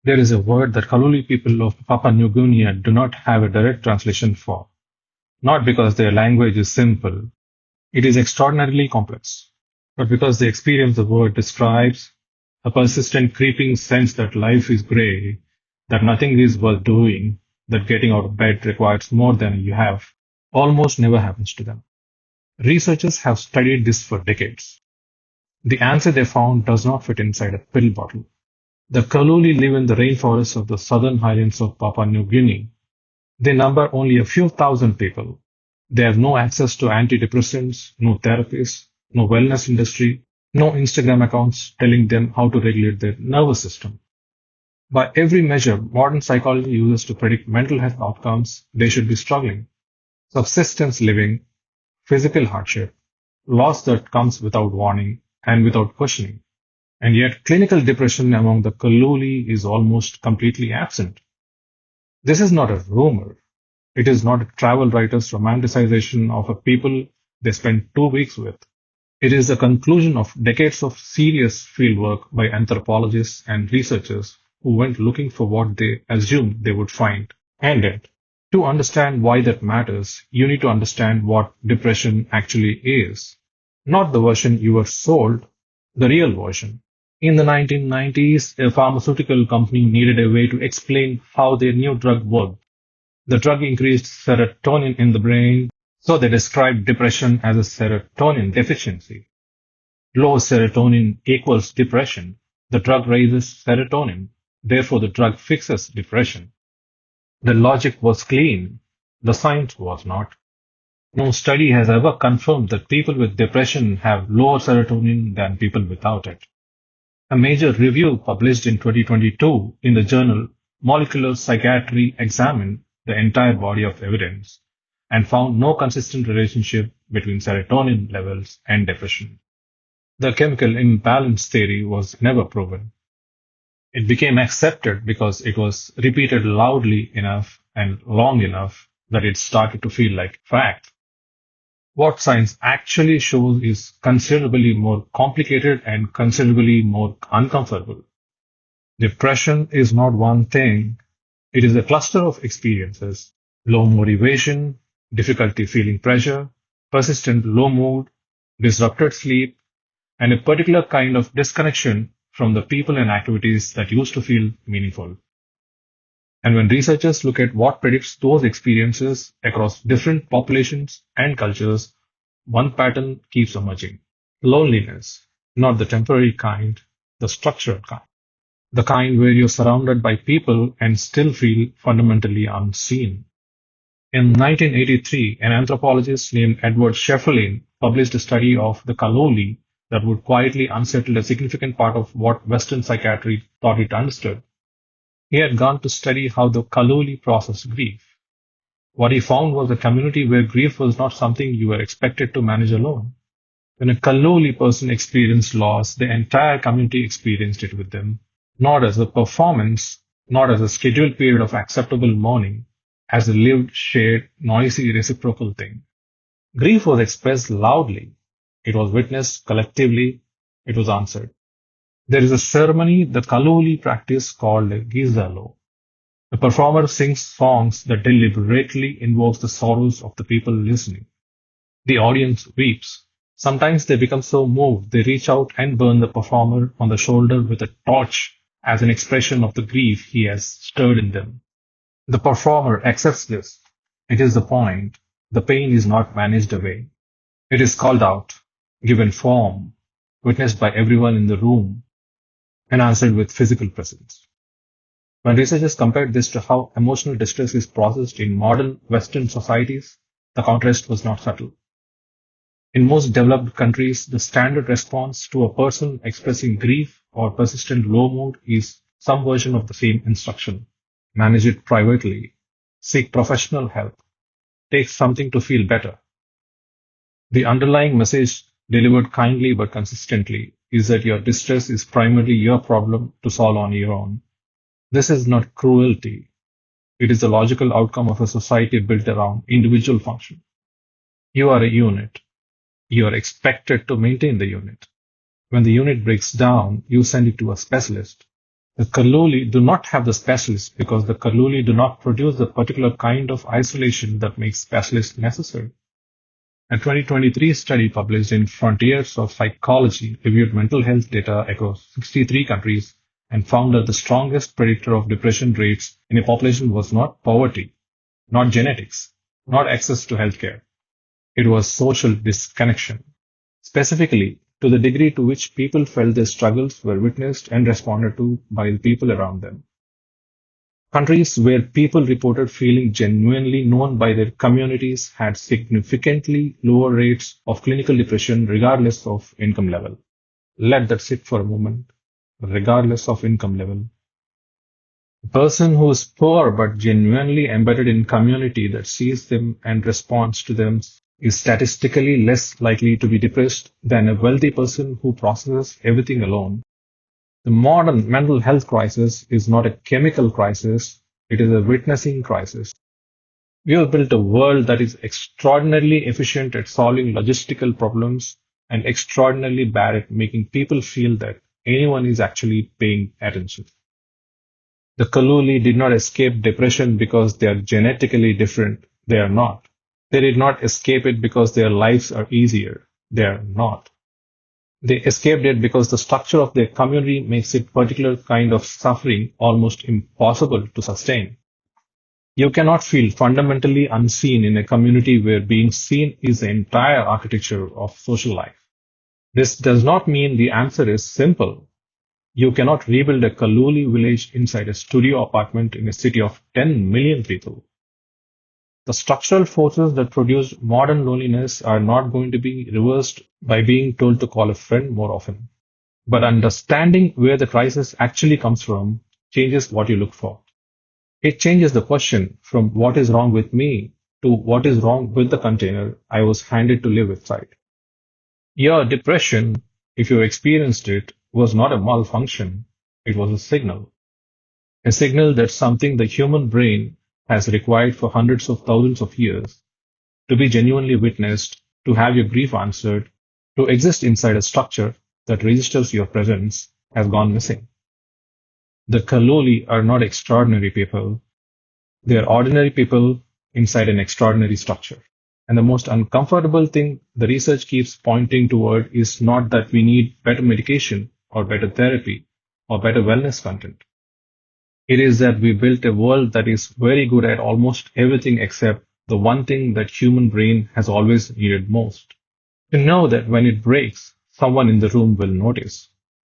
There is a word that Kaluli people of Papua New Guinea do not have a direct translation for, not because their language is simple, it is extraordinarily complex, but because the experience the word describes a persistent creeping sense that life is gray, that nothing is worth doing, that getting out of bed requires more than you have, almost never happens to them. Researchers have studied this for decades. The answer they found does not fit inside a pill bottle. The Kaluli live in the rainforests of the southern highlands of Papua New Guinea. They number only a few thousand people. They have no access to antidepressants, no therapists, no wellness industry, no Instagram accounts telling them how to regulate their nervous system. By every measure modern psychology uses to predict mental health outcomes, they should be struggling. Subsistence living, physical hardship, loss that comes without warning and without questioning. And yet clinical depression among the Kaluli is almost completely absent. This is not a rumor. It is not a travel writer's romanticization of a people they spent 2 weeks with. It is the conclusion of decades of serious fieldwork by anthropologists and researchers who went looking for what they assumed they would find. And yet, to understand why that matters, you need to understand what depression actually is. Not the version you were sold, the real version. In the 1990s, a pharmaceutical company needed a way to explain how their new drug worked. The drug increased serotonin in the brain, so they described depression as a serotonin deficiency. Low serotonin equals depression. The drug raises serotonin, therefore the drug fixes depression. The logic was clean, the science was not. No study has ever confirmed that people with depression have lower serotonin than people without it. A major review published in 2022 in the journal Molecular Psychiatry examined the entire body of evidence and found no consistent relationship between serotonin levels and depression. The chemical imbalance theory was never proven. It became accepted because it was repeated loudly enough and long enough that it started to feel like fact. What science actually shows is considerably more complicated and considerably more uncomfortable. Depression is not one thing. It is a cluster of experiences: low motivation, difficulty feeling pressure, persistent low mood, disrupted sleep, and a particular kind of disconnection from the people and activities that used to feel meaningful. And when researchers look at what predicts those experiences across different populations and cultures, one pattern keeps emerging. Loneliness, not the temporary kind, the structured kind. The kind where you're surrounded by people and still feel fundamentally unseen. In 1983, an anthropologist named Edward Sheffelin published a study of the Kaluli that would quietly unsettle a significant part of what Western psychiatry thought it understood. He had gone to study how the Kaluli processed grief. What he found was a community where grief was not something you were expected to manage alone. When a Kaluli person experienced loss, the entire community experienced it with them, not as a performance, not as a scheduled period of acceptable mourning, as a lived, shared, noisy, reciprocal thing. Grief was expressed loudly. It was witnessed collectively. It was answered. There is a ceremony the Kaluli practice called a Gizalo. The performer sings songs that deliberately invoke the sorrows of the people listening. The audience weeps. Sometimes they become so moved they reach out and burn the performer on the shoulder with a torch as an expression of the grief he has stirred in them. The performer accepts this. It is the point. The pain is not managed away. It is called out, given form, witnessed by everyone in the room, and answered with physical presence. When researchers compared this to how emotional distress is processed in modern Western societies, the contrast was not subtle. In most developed countries, the standard response to a person expressing grief or persistent low mood is some version of the same instruction. Manage it privately. Seek professional help. Take something to feel better. The underlying message, delivered kindly but consistently, is that your distress is primarily your problem to solve on your own. This is not cruelty. It is the logical outcome of a society built around individual function. You are a unit. You are expected to maintain the unit. When the unit breaks down, you send it to a specialist. The Kaluli do not have the specialists because the Kaluli do not produce the particular kind of isolation that makes specialists necessary. A 2023 study published in Frontiers of Psychology reviewed mental health data across 63 countries and found that the strongest predictor of depression rates in a population was not poverty, not genetics, not access to healthcare. It was social disconnection. Specifically, to the degree to which people felt their struggles were witnessed and responded to by the people around them. Countries where people reported feeling genuinely known by their communities had significantly lower rates of clinical depression regardless of income level. Let that sit for a moment. Regardless of income level. A person who is poor but genuinely embedded in community that sees them and responds to them is statistically less likely to be depressed than a wealthy person who processes everything alone. The modern mental health crisis is not a chemical crisis, it is a witnessing crisis. We have built a world that is extraordinarily efficient at solving logistical problems and extraordinarily bad at making people feel that anyone is actually paying attention. The Kaluli did not escape depression because they are genetically different. They are not. They did not escape it because their lives are easier. They are not. They escaped it because the structure of their community makes it particular kind of suffering almost impossible to sustain. You cannot feel fundamentally unseen in a community where being seen is the entire architecture of social life. This does not mean the answer is simple. You cannot rebuild a Kaluli village inside a studio apartment in a city of 10 million people. The structural forces that produce modern loneliness are not going to be reversed by being told to call a friend more often. But understanding where the crisis actually comes from changes what you look for. It changes the question from what is wrong with me to what is wrong with the container I was handed to live inside. Your depression, if you experienced it, was not a malfunction. It was a signal. A signal that something the human brain has required for hundreds of thousands of years to be genuinely witnessed, to have your grief answered, to exist inside a structure that registers your presence has gone missing. The Kaloli are not extraordinary people. They are ordinary people inside an extraordinary structure. And the most uncomfortable thing the research keeps pointing toward is not that we need better medication or better therapy or better wellness content. It is that we built a world that is very good at almost everything except the one thing that human brain has always needed most. To know that when it breaks, someone in the room will notice.